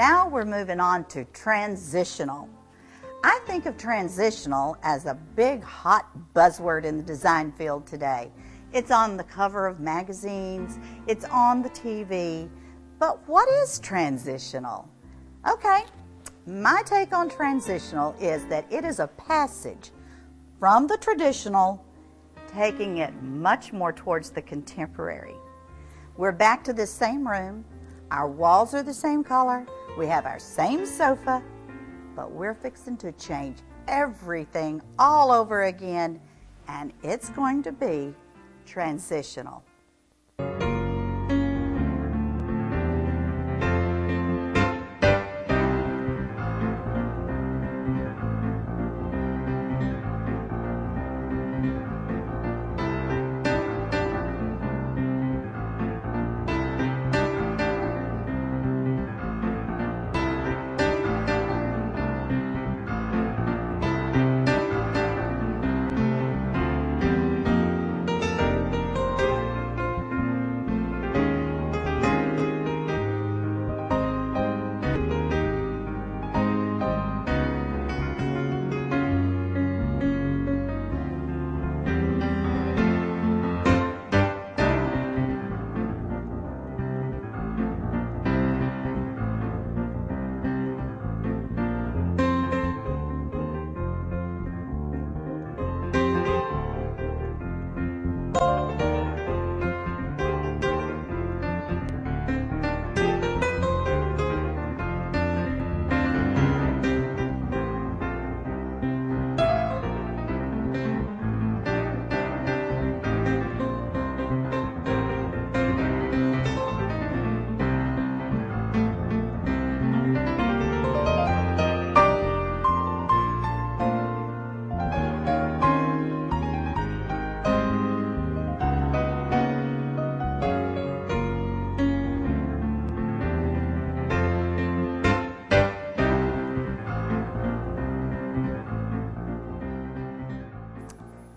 Now we're moving on to transitional. I think of transitional as a big hot buzzword in the design field today. It's on the cover of magazines, it's on the TV, but what is transitional? Okay, my take on transitional is that it is a passage from the traditional, taking it much more towards the contemporary. We're back to this same room, our walls are the same color, we have our same sofa, but we're fixing to change everything all over again, and it's going to be transitional.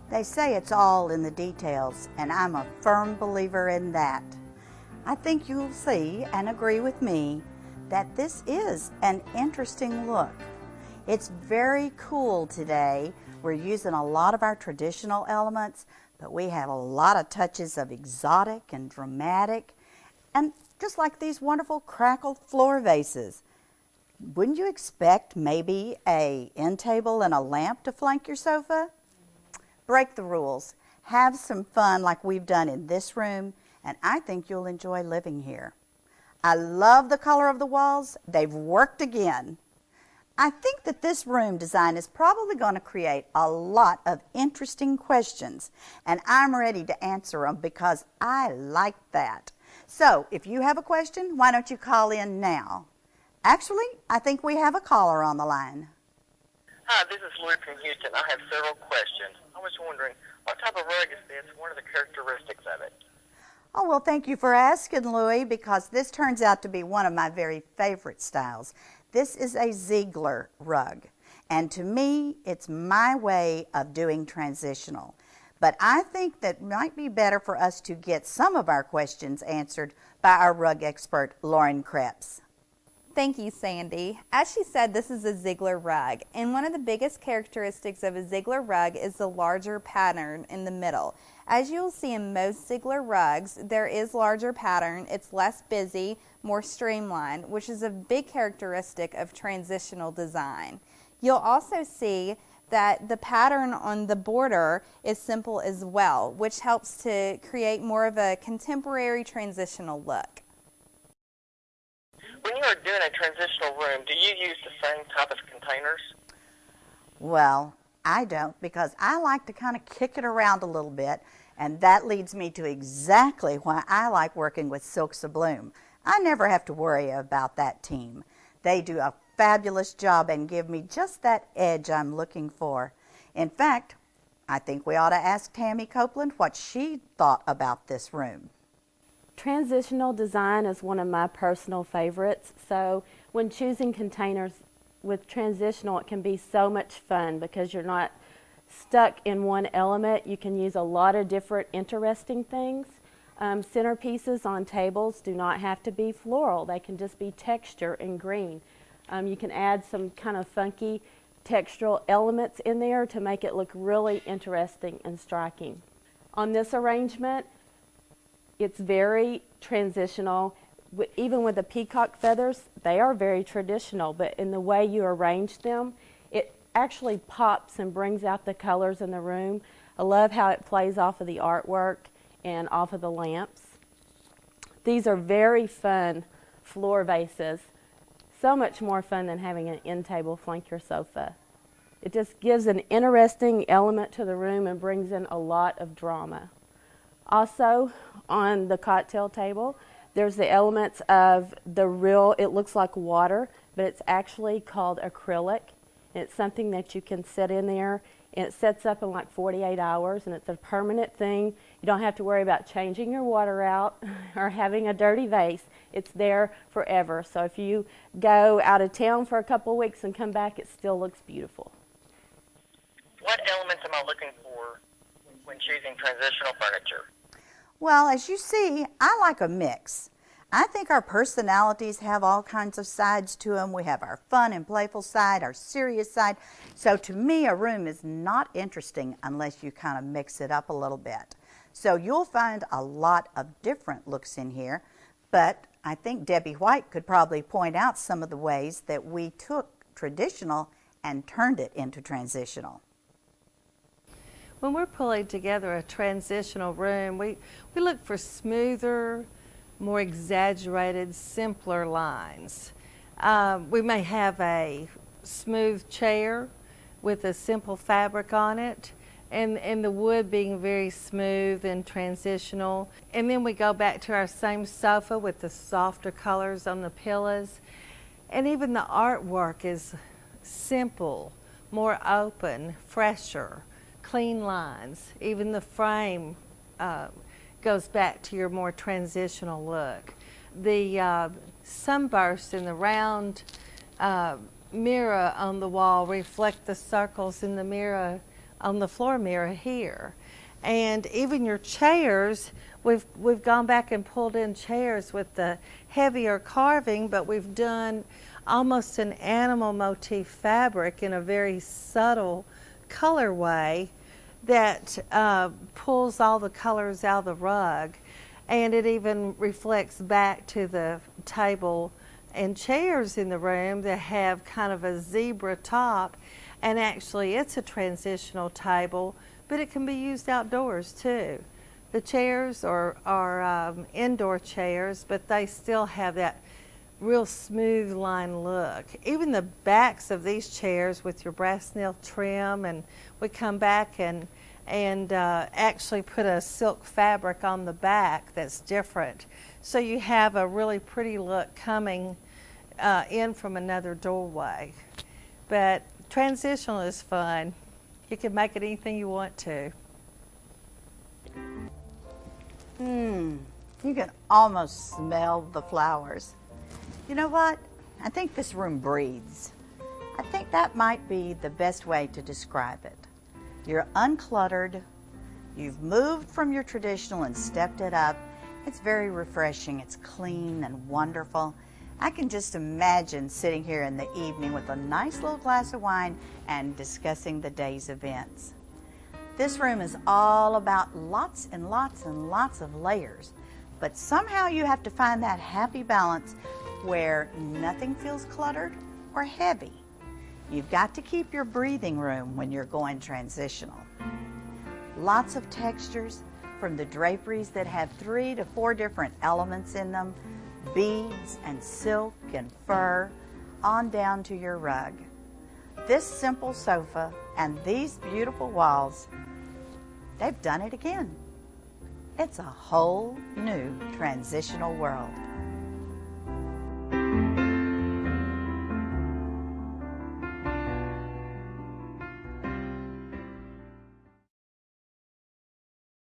They say it's all in the details, and I'm a firm believer in that. I think you'll see and agree with me that this is an interesting look. It's very cool today. We're using a lot of our traditional elements, but we have a lot of touches of exotic and dramatic, and just like these wonderful crackled floor vases. Wouldn't you expect maybe an end table and a lamp to flank your sofa? Break the rules. Have some fun like we've done in this room, and I think you'll enjoy living here. I love the color of the walls. They've worked again. I think that this room design is probably going to create a lot of interesting questions, and I'm ready to answer them because I like that. So if you have a question, why don't you call in now? Actually, I think we have a caller on the line. Hi, this is Louis from Houston. I have several questions. I was wondering, what type of rug is this? What are the characteristics of it? Oh, well, thank you for asking, Louis, because this turns out to be one of my very favorite styles. This is a Ziegler rug, and to me, it's my way of doing transitional. But I think that it might be better for us to get some of our questions answered by our rug expert, Lauren Krebs. Thank you, Sandy. As she said, this is a Ziegler rug, and one of the biggest characteristics of a Ziegler rug is the larger pattern in the middle. As you'll see in most Ziegler rugs, there is larger pattern. It's less busy, more streamlined, which is a big characteristic of transitional design. You'll also see that the pattern on the border is simple as well, which helps to create more of a contemporary transitional look. When you are doing a transitional room, do you use the same type of containers? Well, I don't, because I like to kind of kick it around a little bit, and that leads me to exactly why I like working with Silk Bloom. I never have to worry about that team. They do a fabulous job and give me just that edge I'm looking for. In fact, I think we ought to ask Tammy Copeland what she thought about this room. Transitional design is one of my personal favorites, so when choosing containers with transitional, it can be so much fun because you're not stuck in one element. You can use a lot of different interesting things. Centerpieces on tables do not have to be floral. They can just be texture and green. You can add some kind of funky textural elements in there to make it look really interesting and striking. On this arrangement, it's very transitional. Even with the peacock feathers, they are very traditional, but in the way you arrange them, it actually pops and brings out the colors in the room. I love how it plays off of the artwork and off of the lamps. These are very fun floor vases. So much more fun than having an end table flank your sofa. It just gives an interesting element to the room and brings in a lot of drama. Also, on the cocktail table, there's the elements of the real, it looks like water, but it's actually called acrylic. And it's something that you can set in there, and it sets up in like 48 hours, and it's a permanent thing. You don't have to worry about changing your water out or having a dirty vase. It's there forever. So if you go out of town for a couple of weeks and come back, it still looks beautiful. What elements am I looking for when choosing transitional furniture? Well, as you see, I like a mix. I think our personalities have all kinds of sides to them. We have our fun and playful side, our serious side. So to me, a room is not interesting unless you kind of mix it up a little bit. So you'll find a lot of different looks in here, but I think Debbie White could probably point out some of the ways that we took traditional and turned it into transitional. When we're pulling together a transitional room, we look for smoother, more exaggerated, simpler lines. We may have a smooth chair with a simple fabric on it, and the wood being very smooth and transitional. And then we go back to our same sofa with the softer colors on the pillows. And even the artwork is simple, more open, fresher, clean lines. Even the frame goes back to your more transitional look. The sunburst in the round mirror on the wall reflect the circles in the mirror on the floor mirror here. And even your chairs, we've gone back and pulled in chairs with the heavier carving, but we've done almost an animal motif fabric in a very subtle color way that pulls all the colors out of the rug, and it even reflects back to the table and chairs in the room that have kind of a zebra top, and actually it's a transitional table, but it can be used outdoors too. The chairs are indoor chairs, but they still have that real smooth line look. Even the backs of these chairs with your brass nail trim, and we come back and actually put a silk fabric on the back that's different. So you have a really pretty look coming in from another doorway. But transitional is fun. You can make it anything you want to. You can almost smell the flowers. You know what? I think this room breathes. I think that might be the best way to describe it. You're uncluttered. You've moved from your traditional and stepped it up. It's very refreshing. It's clean and wonderful. I can just imagine sitting here in the evening with a nice little glass of wine and discussing the day's events. This room is all about lots and lots and lots of layers, but somehow you have to find that happy balance where nothing feels cluttered or heavy. You've got to keep your breathing room when you're going transitional. Lots of textures, from the draperies that have 3 to 4 different elements in them, beads and silk and fur, on down to your rug. This simple sofa and these beautiful walls, they've done it again. It's a whole new transitional world.